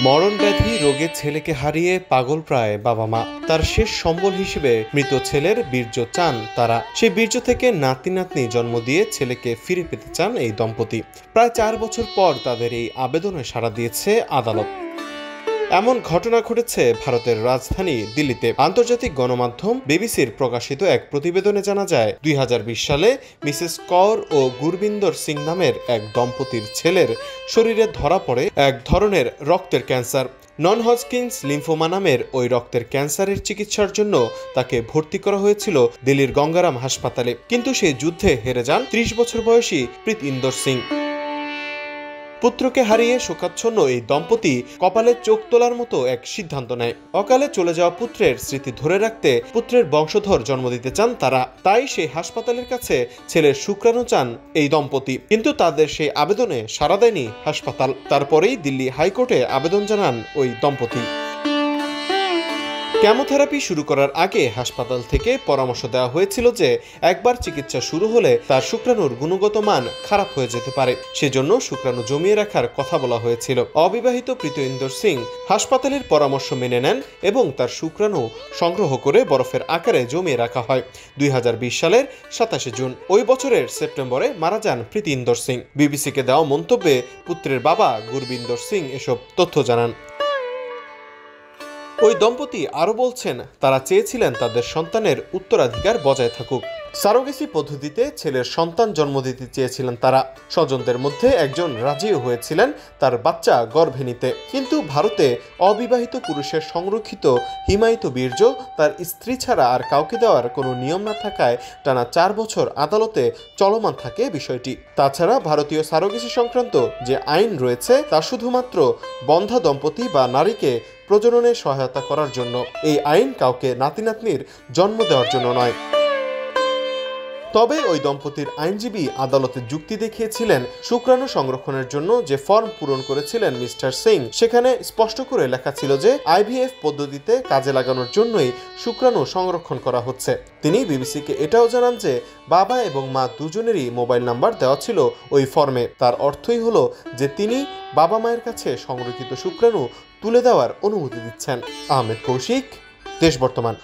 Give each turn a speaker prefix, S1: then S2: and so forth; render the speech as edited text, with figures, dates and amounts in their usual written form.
S1: মরণ ব্যাধি রোগে ছেলেকে হারিয়ে পাগল প্রায় বাবা মা। তার শেষ সম্বল হিসেবে মৃত ছেলের বীর্য চান তারা। সেই বীর্য থেকে নাতি নাতনি জন্ম দিয়ে ছেলেকে ফিরে পেতে চান এই দম্পতি। প্রায় 4 বছর পর তাদের এই আবেদনে সাড়া দিয়েছে আদালত। এমন ঘটনা ঘটেছে ভারতের রাজধানী দিল্লিতে। আন্তর্জাতিক গণমাধ্যম বিবিসির প্রকাশিত এক প্রতিবেদনে জানা যায় 2020 সালে মিসেস কৌর ও গুরবিন্দর সিং নামের এক দম্পতির ছেলের শরীরে ধরা পড়ে এক ধরনের রক্তের ক্যান্সার। নন হজকিন্স লিম্ফোমা নামের ওই রক্তের ক্যান্সারের চিকিৎসার জন্য তাকে ভর্তি করা হয়েছিল দিল্লির গঙ্গারাম হাসপাতালে। কিন্তু সেই যুদ্ধে হেরে যান 30 বছর বয়সী প্রীতিন্দর সিং। পুত্রকে হারিয়ে শোকাচ্ছন্ন এই দম্পতি কপালে চোখ তোলার মতো এক সিদ্ধান্ত নেয়। অকালে চলে যাওয়া পুত্রের স্মৃতি ধরে রাখতে পুত্রের বংশধর জন্ম দিতে চান তারা। তাই সেই হাসপাতালের কাছে ছেলের শুক্রাণু চান এই দম্পতি। কিন্তু তাদের সেই আবেদনে সাড়া দেয়নি হাসপাতাল। তারপরেই দিল্লি হাইকোর্টে আবেদন জানান ওই দম্পতি। কেমোথেরাপি শুরু করার আগে হাসপাতাল থেকে পরামর্শ দেওয়া হয়েছিল যে একবার চিকিৎসা শুরু হলে তার শুক্রাণুর গুণগত মান খারাপ হয়ে যেতে পারে, সেজন্য শুক্রাণু জমিয়ে রাখার কথা বলা হয়েছিল। অবিবাহিত প্রীতিন্দর সিং হাসপাতালের পরামর্শ মেনে নেন এবং তার শুক্রাণু সংগ্রহ করে বরফের আকারে জমিয়ে রাখা হয়। 2020 সালের 27 জুন ওই বছরের সেপ্টেম্বরে মারা যান প্রীতিন্দর সিং। বিবিসিকে দেওয়া মন্তব্যে পুত্রের বাবা গুরবিন্দর সিং এসব তথ্য জানান। ওই দম্পতি আরও বলছেন, তারা চেয়েছিলেন তাদের সন্তানের উত্তরাধিকার বজায় থাকুক। সারোগেসি পদ্ধতিতে ছেলের সন্তান জন্ম দিতে চেয়েছিলেন তারা। স্বজনদের মধ্যে একজন রাজিও হয়েছিলেন তার বাচ্চা গর্ভে নিতে। কিন্তু ভারতে অবিবাহিত পুরুষের সংরক্ষিত হিমায়িত বীর্য তার স্ত্রী ছাড়া আর কাউকে দেওয়ার কোনো নিয়ম না থাকায় টানা 4 বছর আদালতে চলমান থাকে বিষয়টি। তাছাড়া ভারতীয় সারোগেসি সংক্রান্ত যে আইন রয়েছে তা শুধুমাত্র বন্ধা দম্পতি বা নারীকে প্রজননে সহায়তা করার জন্য। এই আইন কাউকে নাতি নাতনির জন্ম দেওয়ার জন্য নয়। তবে ওই দম্পতির আইনজীবী আদালতে যুক্তি দেখিয়েছিলেন, শুক্রাণু সংরক্ষণের জন্য যে ফর্ম পূরণ করেছিলেন মিস্টার সিং, সেখানে স্পষ্ট করে লেখা ছিল যে আইভিএফ পদ্ধতিতে কাজে লাগানোর জন্যই শুক্রাণু সংরক্ষণ করা হচ্ছে। তিনি বিবিসিকে এটাও জানান যে বাবা এবং মা দুজনেরই মোবাইল নাম্বার দেওয়া ছিল ওই ফর্মে। তার অর্থই হলো যে তিনি বাবা মায়ের কাছে সংরক্ষিত শুক্রাণু তুলে দেওয়ার অনুমতি দিচ্ছেন। আহমেদ কৌশিক, দেশ বর্তমান।